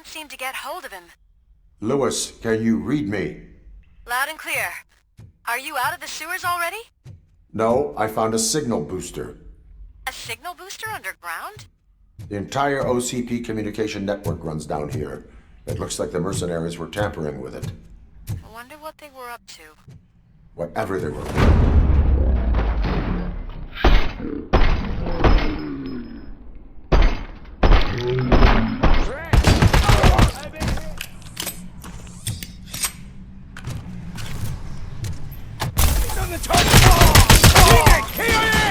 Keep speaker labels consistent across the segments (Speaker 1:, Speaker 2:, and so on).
Speaker 1: seem to get hold of him.
Speaker 2: Lewis, can you read me?
Speaker 1: Loud and clear. Are you out of the sewers already?
Speaker 2: No, I found a signal booster.
Speaker 1: A signal booster underground?
Speaker 2: The entire OCP communication network runs down here. It looks like the mercenaries were tampering with it.
Speaker 1: I wonder what they were up to.
Speaker 2: Whatever they were.
Speaker 3: On the target! KIA!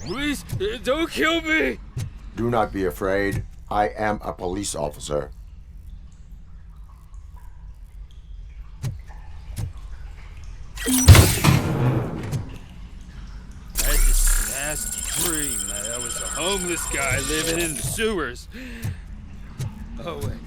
Speaker 3: Please, don't kill me!
Speaker 2: Do not be afraid. I am a police officer.
Speaker 3: I had this nasty dream that I was a homeless guy living in the sewers. Oh, wait.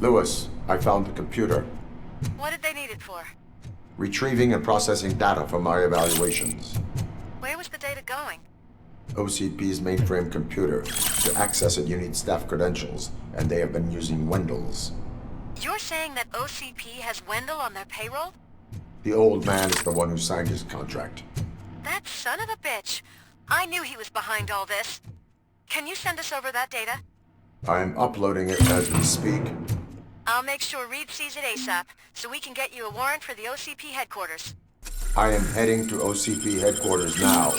Speaker 2: Lewis, I found the computer.
Speaker 1: What did they need it for?
Speaker 2: Retrieving and processing data from my evaluations.
Speaker 1: Where was the data going?
Speaker 2: OCP's mainframe computer. To access it, you need staff credentials, and they have been using Wendell's.
Speaker 1: You're saying that OCP has Wendell on their payroll?
Speaker 2: The old man is the one who signed his contract.
Speaker 1: That son of a bitch. I knew he was behind all this. Can you send us over that data?
Speaker 2: I am uploading it as we speak.
Speaker 1: I'll make sure Reed sees it ASAP, so we can get you a warrant for the OCP headquarters.
Speaker 2: I am heading to OCP headquarters now.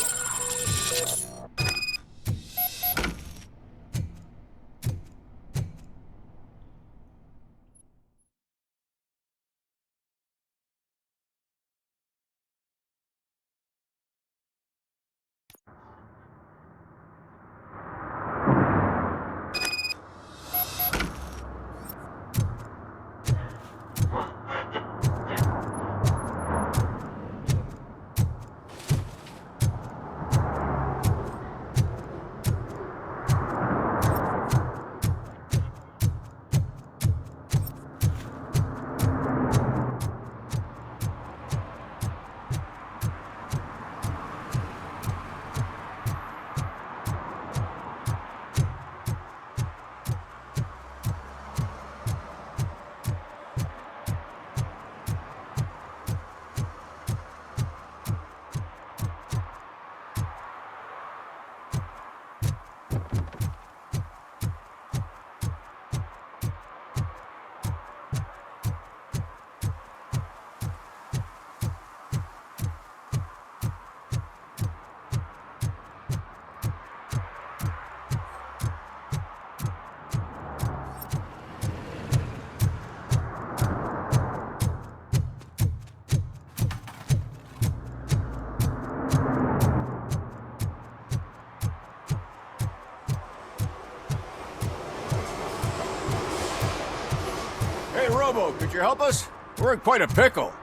Speaker 4: Hey, Robo, could you help us? We're in quite a pickle.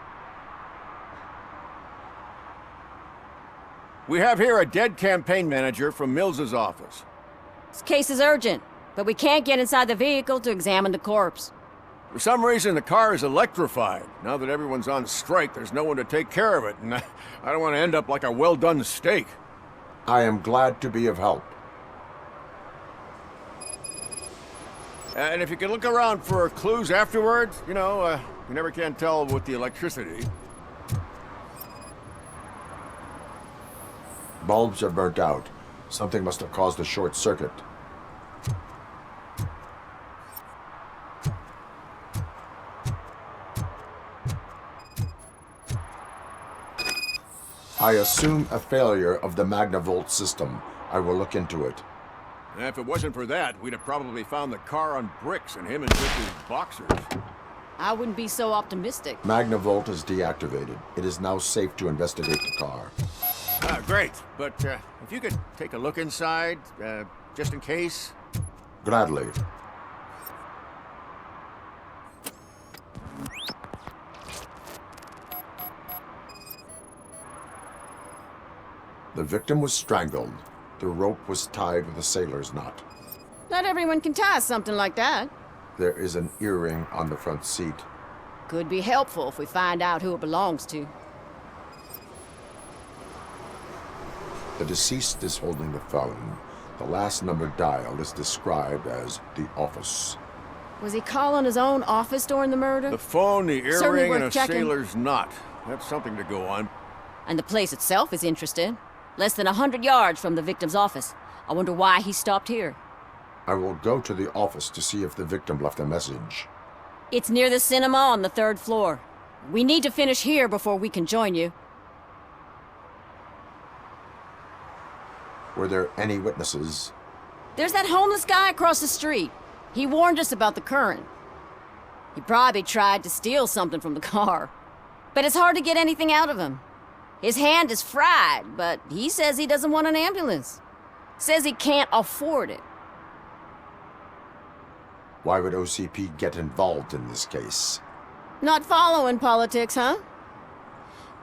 Speaker 4: We have here a dead campaign manager from Mills's office.
Speaker 5: This case is urgent, but we can't get inside the vehicle to examine the corpse.
Speaker 4: For some reason, the car is electrified. Now that everyone's on strike, there's no one to take care of it, and I don't want to end up like a well-done steak.
Speaker 2: I am glad to be of help.
Speaker 4: And if you could look around for clues afterwards, you know, you never can tell with the electricity.
Speaker 2: Bulbs are burnt out. Something must have caused a short circuit. I assume a failure of the Magnavolt system. I will look into it.
Speaker 4: And if it wasn't for that, we'd have probably found the car on bricks and him in just his boxers.
Speaker 5: I wouldn't be so optimistic.
Speaker 2: Magnavolt is deactivated. It is now safe to investigate the car.
Speaker 4: Great. But if you could take a look inside, just in case.
Speaker 2: Gladly. The victim was strangled. The rope was tied with a sailor's knot.
Speaker 5: Not everyone can tie something like that.
Speaker 2: There is an earring on the front seat.
Speaker 5: Could be helpful if we find out who it belongs to.
Speaker 2: The deceased is holding the phone. The last number dialed is described as the office.
Speaker 5: Was he calling his own office during the murder?
Speaker 4: The phone, the
Speaker 5: Certainly
Speaker 4: earring,
Speaker 5: worth
Speaker 4: and a
Speaker 5: checking.
Speaker 4: sailor's knot. That's something to go on.
Speaker 5: And the place itself is interesting. Less than 100 yards from the victim's office. I wonder why he stopped here.
Speaker 2: I will go to the office to see if the victim left a message.
Speaker 5: It's near the cinema on the 3rd floor. We need to finish here before we can join you.
Speaker 2: Were there any witnesses?
Speaker 5: There's that homeless guy across the street. He warned us about the current. He probably tried to steal something from the car. But it's hard to get anything out of him. His hand is fried, but he says he doesn't want an ambulance. Says he can't afford it.
Speaker 2: Why would OCP get involved in this case?
Speaker 5: Not following politics, huh?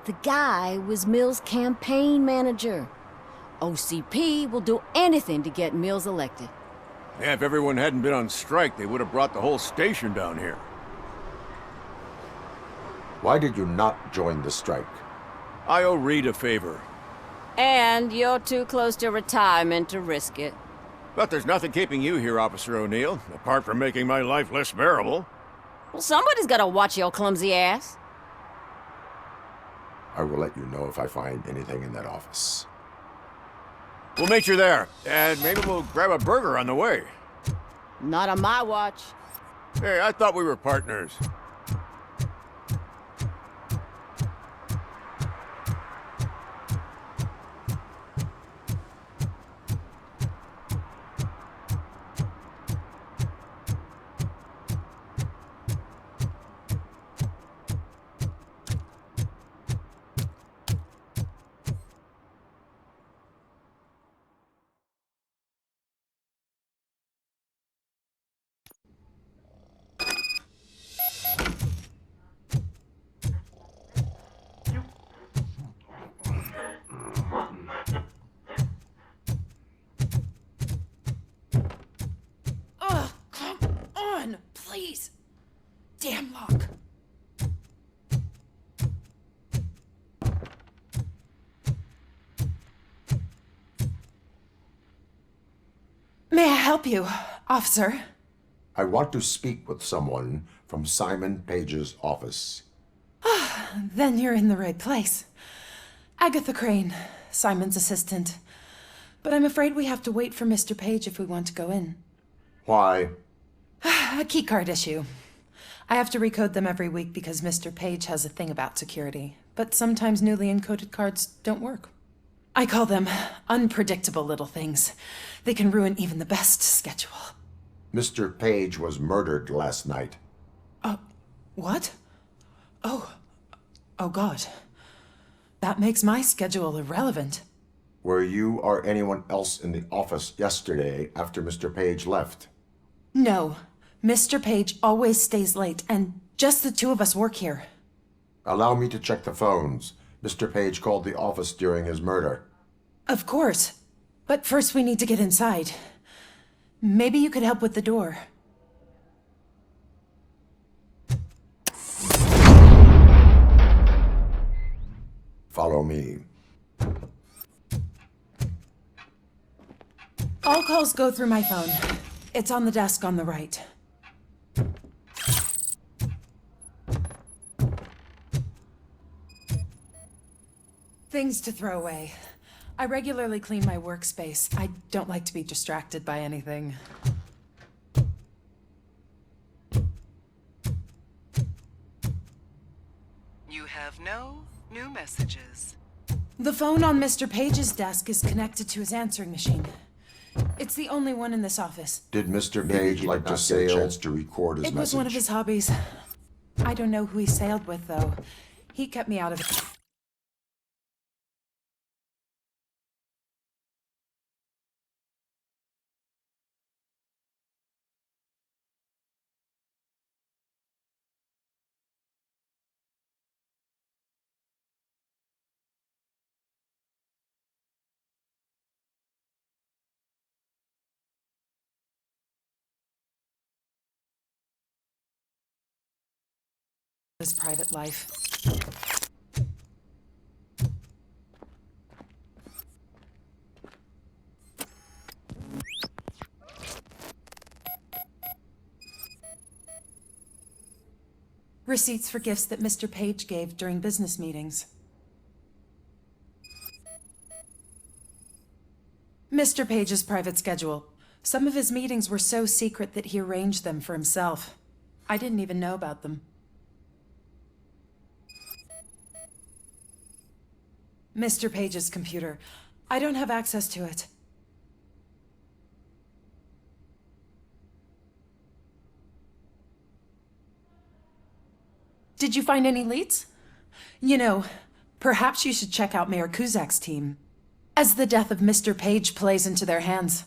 Speaker 5: The guy was Mills' campaign manager. OCP will do anything to get Mills elected.
Speaker 4: Yeah, if everyone hadn't been on strike, they would have brought the whole station down here.
Speaker 2: Why did you not join the strike?
Speaker 4: I owe Reed a favor.
Speaker 5: And you're too close to retirement to risk it.
Speaker 4: But there's nothing keeping you here, Officer O'Neill, apart from making my life less bearable.
Speaker 5: Well, somebody's gotta watch your clumsy ass.
Speaker 2: I will let you know if I find anything in that office.
Speaker 4: We'll meet you there, and maybe we'll grab a burger on the way.
Speaker 5: Not on my watch.
Speaker 4: Hey, I thought we were partners.
Speaker 6: Ugh, come on, please. Damn lock. May I help you, officer?
Speaker 2: I want to speak with someone from Simon Page's office.
Speaker 6: Then you're in the right place. Agatha Crane, Simon's assistant. But I'm afraid we have to wait for Mr. Page if we want to go in.
Speaker 2: Why?
Speaker 6: A keycard issue. I have to recode them every week because Mr. Page has a thing about security. But sometimes newly encoded cards don't work. I call them unpredictable little things. They can ruin even the best schedule.
Speaker 2: Mr. Page was murdered last night.
Speaker 6: What? Oh God. That makes my schedule irrelevant.
Speaker 2: Were you or anyone else in the office yesterday after Mr. Page left?
Speaker 6: No. Mr. Page always stays late, and just the two of us work here.
Speaker 2: Allow me to check the phones. Mr. Page called the office during his murder.
Speaker 6: Of course. But first we need to get inside. Maybe you could help with the door.
Speaker 2: Follow me.
Speaker 6: All calls go through my phone. It's on the desk on the right. Things to throw away. I regularly clean my workspace. I don't like to be distracted by anything.
Speaker 7: You have no new messages.
Speaker 6: The phone on Mr. Page's desk is connected to his answering machine. It's the only one in this office.
Speaker 2: Did Mr. Page like to sail? Chance to record his
Speaker 6: It
Speaker 2: message?
Speaker 6: was one of his hobbies. I don't know who he sailed with, though. He kept me out of it. His private life. Receipts for gifts that Mr. Page gave during business meetings. Mr. Page's private schedule. Some of his meetings were so secret that he arranged them for himself. I didn't even know about them. Mr. Page's computer. I don't have access to it. Did you find any leads? You know, perhaps you should check out Mayor Kuzak's team, as the death of Mr. Page plays into their hands.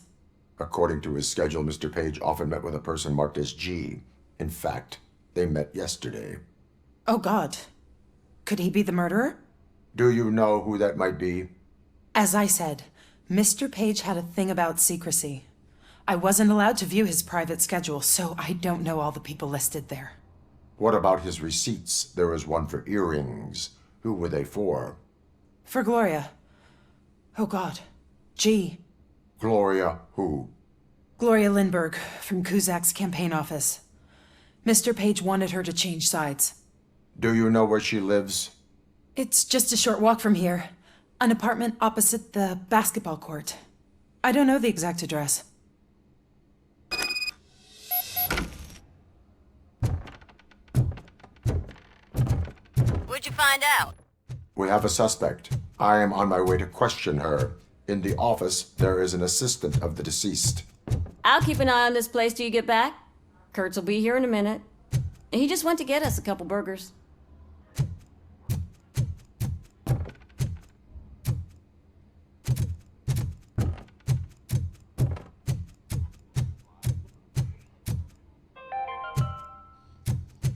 Speaker 2: According to his schedule, Mr. Page often met with a person marked as G. In fact, they met yesterday.
Speaker 6: Oh God. Could he be the murderer?
Speaker 2: Do you know who that might be?
Speaker 6: As I said, Mr. Page had a thing about secrecy. I wasn't allowed to view his private schedule, so I don't know all the people listed there.
Speaker 2: What about his receipts? There was one for earrings. Who were they for?
Speaker 6: For Gloria. Oh God. G.
Speaker 2: Gloria who?
Speaker 6: Gloria Lindbergh, from Kuzak's campaign office. Mr. Page wanted her to change sides.
Speaker 2: Do you know where she lives?
Speaker 6: It's just a short walk from here. An apartment opposite the basketball court. I don't know the exact address.
Speaker 1: What'd you find out?
Speaker 2: We have a suspect. I am on my way to question her. In the office, there is an assistant of the deceased.
Speaker 5: I'll keep an eye on this place till you get back. Kurtz will be here in a minute. He just went to get us a couple burgers.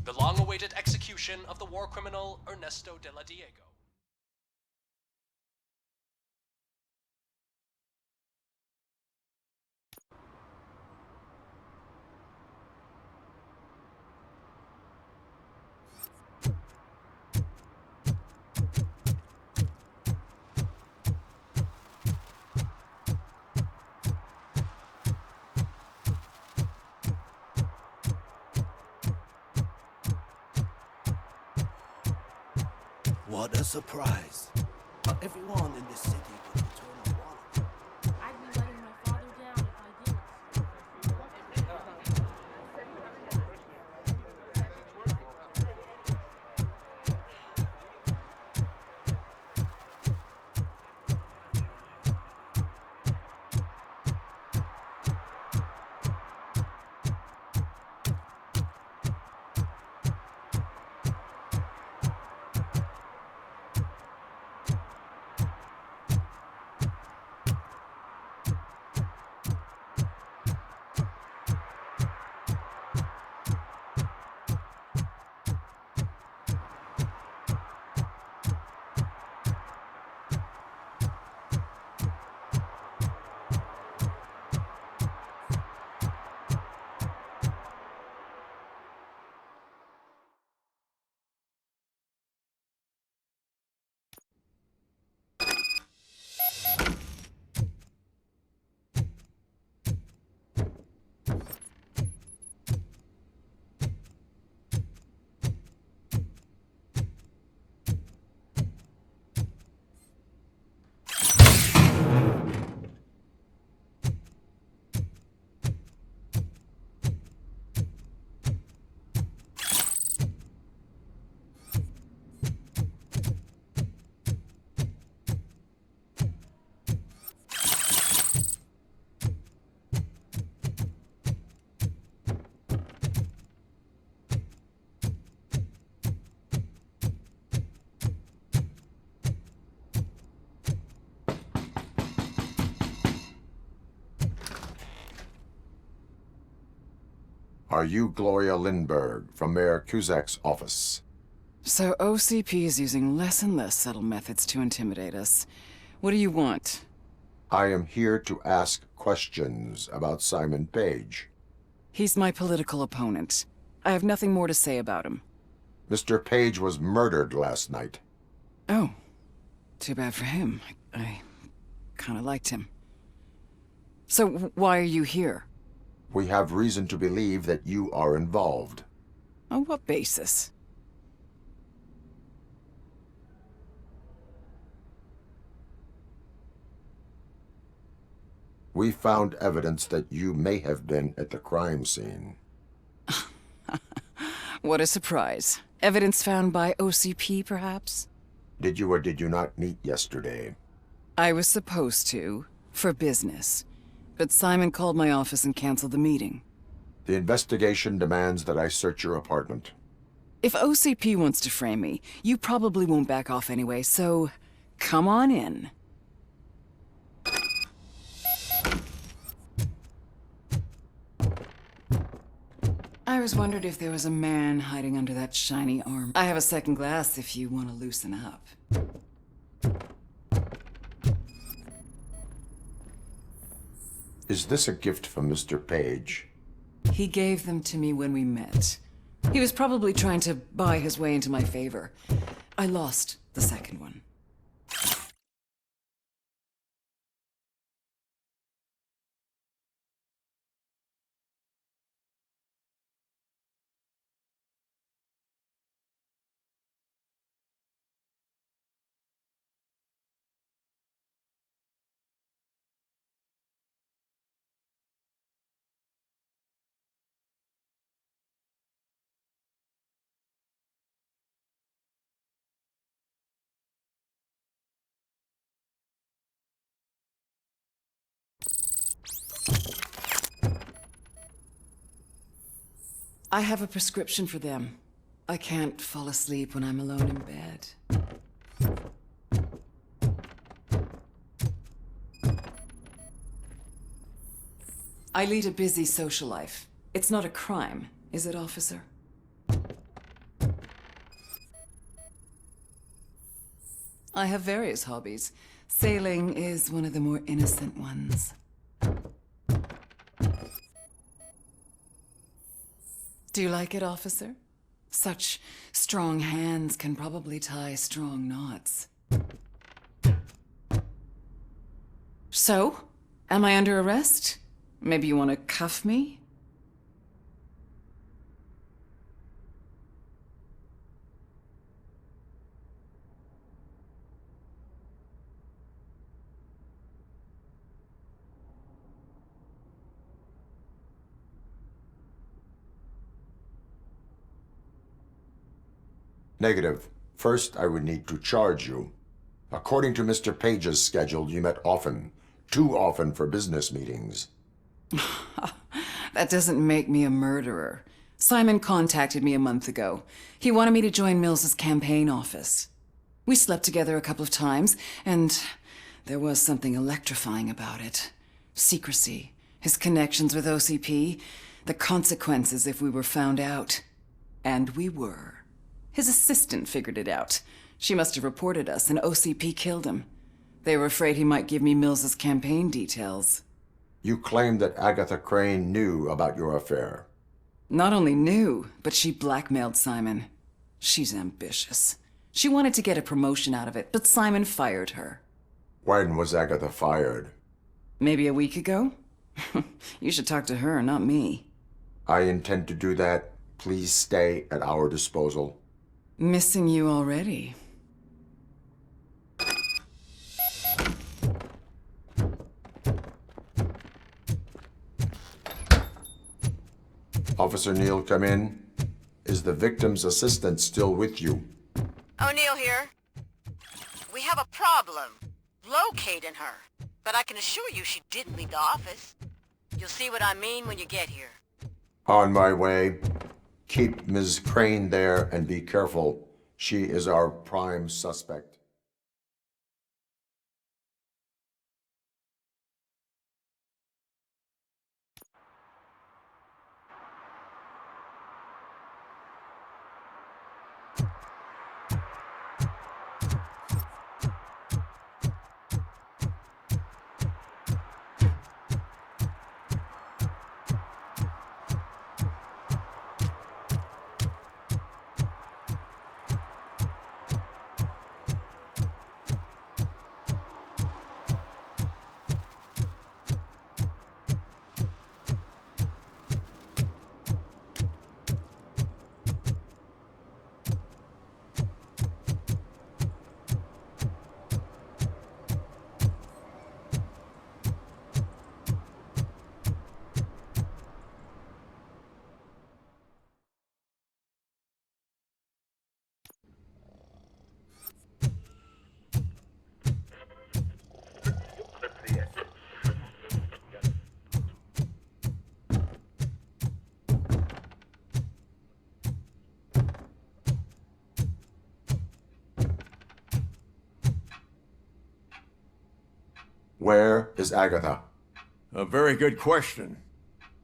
Speaker 8: The long-awaited execution of the war criminal Ernesto de la Diego.
Speaker 9: What a surprise. Everyone in this city would return a wallet.
Speaker 10: I'd be letting my father down if I didn't.
Speaker 2: Are you Gloria Lindbergh from Mayor Kuzak's office?
Speaker 11: So OCP is using less and less subtle methods to intimidate us. What do you want?
Speaker 2: I am here to ask questions about Simon Page.
Speaker 11: He's my political opponent. I have nothing more to say about him.
Speaker 2: Mr. Page was murdered last night.
Speaker 11: Oh. Too bad for him. I kinda liked him. So why are you here?
Speaker 2: We have reason to believe that you are involved.
Speaker 11: On what basis?
Speaker 2: We found evidence that you may have been at the crime scene.
Speaker 11: What a surprise. Evidence found by OCP, perhaps?
Speaker 2: Did you or did you not meet yesterday?
Speaker 11: I was supposed to, for business. But Simon called my office and canceled the meeting.
Speaker 2: The investigation demands that I search your apartment.
Speaker 11: If OCP wants to frame me, you probably won't back off anyway, so come on in. I always wondered if there was a man hiding under that shiny arm. I have a second glass if you want to loosen up.
Speaker 2: Is this a gift from Mr. Page?
Speaker 11: He gave them to me when we met. He was probably trying to buy his way into my favor. I lost the second one. I have a prescription for them. I can't fall asleep when I'm alone in bed. I lead a busy social life. It's not a crime, is it, officer? I have various hobbies. Sailing is one of the more innocent ones. Do you like it, officer? Such strong hands can probably tie strong knots. So, am I under arrest? Maybe you want to cuff me?
Speaker 2: Negative. First, I would need to charge you. According to Mr. Page's schedule, you met often. Too often for business meetings.
Speaker 11: That doesn't make me a murderer. Simon contacted me a month ago. He wanted me to join Mills's campaign office. We slept together a couple of times, and there was something electrifying about it. Secrecy, his connections with OCP, the consequences if we were found out. And we were. His assistant figured it out. She must have reported us, and OCP killed him. They were afraid he might give me Mills's campaign details.
Speaker 2: You claimed that Agatha Crane knew about your affair.
Speaker 11: Not only knew, but she blackmailed Simon. She's ambitious. She wanted to get a promotion out of it, but Simon fired her.
Speaker 2: When was Agatha fired?
Speaker 11: Maybe a week ago? You should talk to her, not me.
Speaker 2: I intend to do that. Please stay at our disposal.
Speaker 11: Missing you already.
Speaker 2: Officer Neal, come in. Is the victim's assistant still with you?
Speaker 1: O'Neill here. We have a problem locating her, but I can assure you she didn't leave the office. You'll see what I mean when you get here.
Speaker 2: On my way. Keep Ms. Crane there and be careful. She is our prime suspect. Where is Agatha?
Speaker 4: A very good question.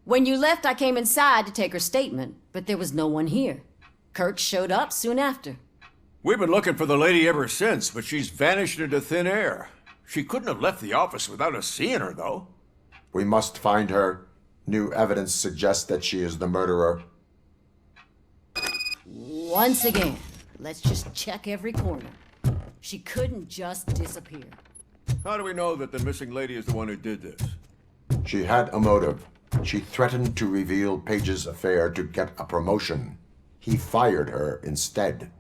Speaker 5: When you left, I came inside to take her statement, but there was no one here. Kurt showed up soon after.
Speaker 4: We've been looking for the lady ever since, but she's vanished into thin air. She couldn't have left the office without us seeing her, though.
Speaker 2: We must find her. New evidence suggests that she is the murderer.
Speaker 5: Once again, let's just check every corner. She couldn't just disappear.
Speaker 4: How do we know that the missing lady is the one who did this?
Speaker 2: She had a motive. She threatened to reveal Page's affair to get a promotion. He fired her instead.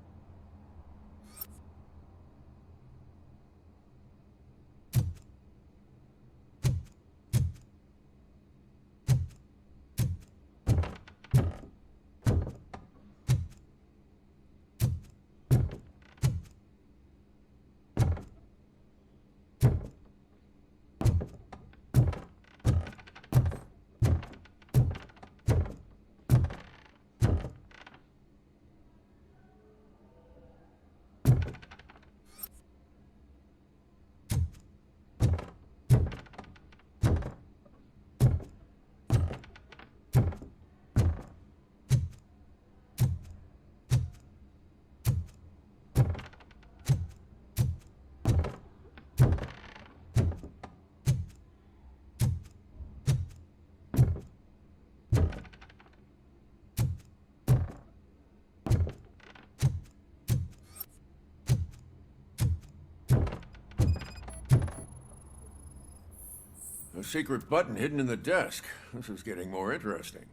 Speaker 4: A secret button hidden in the desk. This is getting more interesting.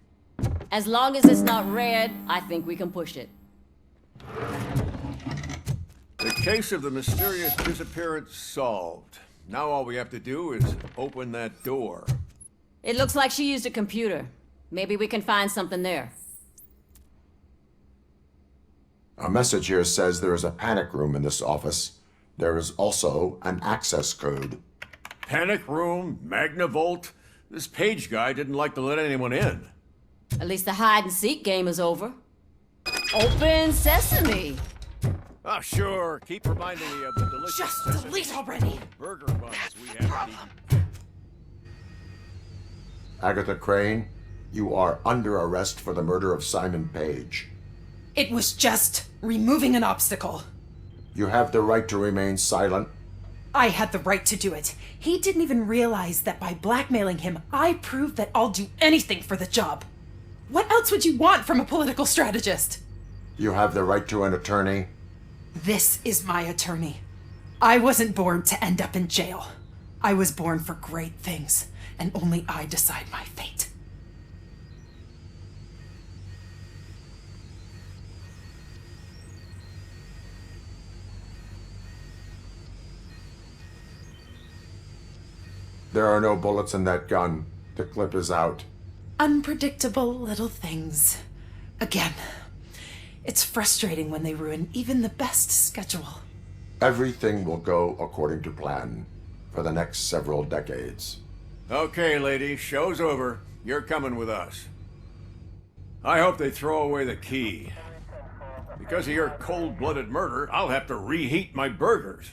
Speaker 5: As long as it's not red, I think we can push it.
Speaker 4: The case of the mysterious disappearance solved. Now all we have to do is open that door.
Speaker 5: It looks like she used a computer. Maybe we can find something there.
Speaker 2: A message here says there is a panic room in this office. There is also an access code.
Speaker 4: Panic room, Magnavolt. This Page guy didn't like to let anyone in.
Speaker 5: At least the hide-and-seek game is over. Open sesame!
Speaker 4: Oh, sure. Keep reminding me of the delicious
Speaker 6: Just
Speaker 4: sesame
Speaker 6: delete already!
Speaker 4: burger buns we haven't eaten.
Speaker 2: Agatha Crane, you are under arrest for the murder of Simon Page.
Speaker 6: It was just removing an obstacle.
Speaker 2: You have the right to remain silent.
Speaker 6: I had the right to do it. He didn't even realize that by blackmailing him, I proved that I'll do anything for the job. What else would you want from a political strategist?
Speaker 2: You have the right to an attorney.
Speaker 6: This is my attorney. I wasn't born to end up in jail. I was born for great things, and only I decide my fate.
Speaker 2: There are no bullets in that gun. The clip is out.
Speaker 6: Unpredictable little things. Again, it's frustrating when they ruin even the best schedule.
Speaker 2: Everything will go according to plan for the next several decades.
Speaker 4: Okay, lady, show's over. You're coming with us. I hope they throw away the key. Because of your cold-blooded murder, I'll have to reheat my burgers.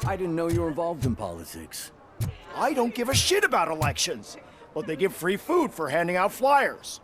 Speaker 9: I didn't know you were involved in politics.
Speaker 12: I don't give a shit about elections, but they give free food for handing out flyers.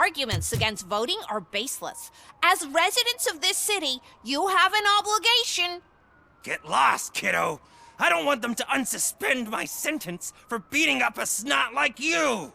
Speaker 13: arguments against voting are baseless. As residents of this city, you have an obligation.
Speaker 14: Get lost, kiddo. I don't want them to unsuspend my sentence for beating up a snot like you.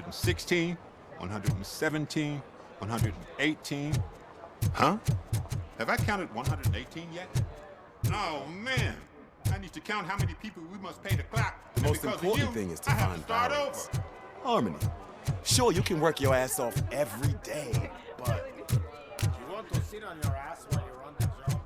Speaker 15: $116, $117, $118. Huh? Have I counted 118 yet? Oh, man. I need to count how many people we must pay to clap.
Speaker 9: The most important thing is to find balance. Harmony. Sure, you can work your ass off every day, but you want to sit on your ass while you're on the job?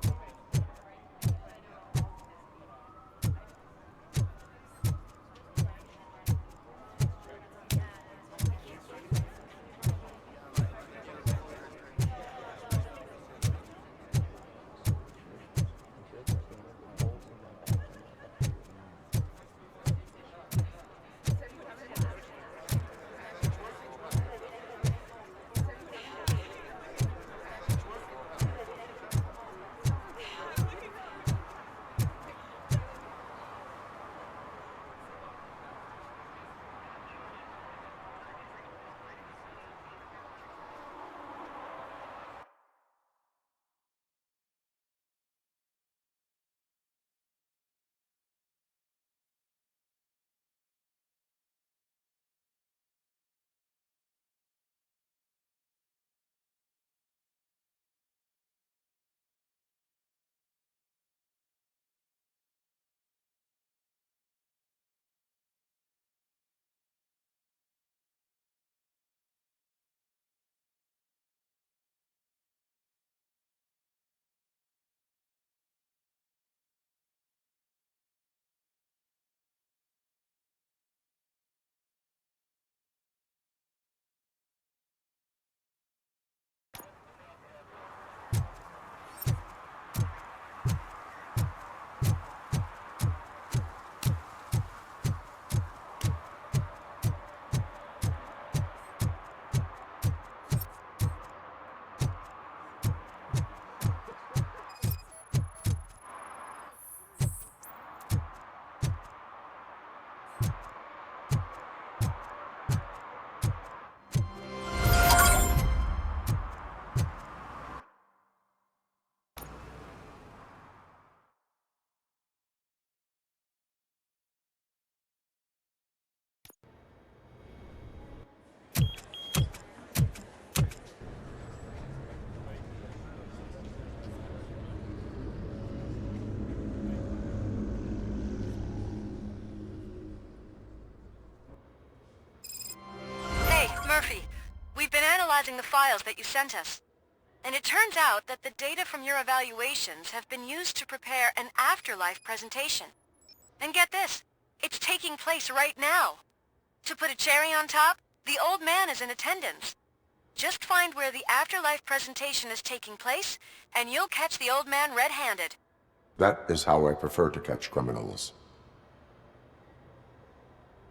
Speaker 1: We've been analyzing the files that you sent us, and it turns out that the data from your evaluations have been used to prepare an afterlife presentation. And get this, it's taking place right now. To put a cherry on top, the old man is in attendance. Just find where the afterlife presentation is taking place, and you'll catch the old man red-handed.
Speaker 2: That is how I prefer to catch criminals.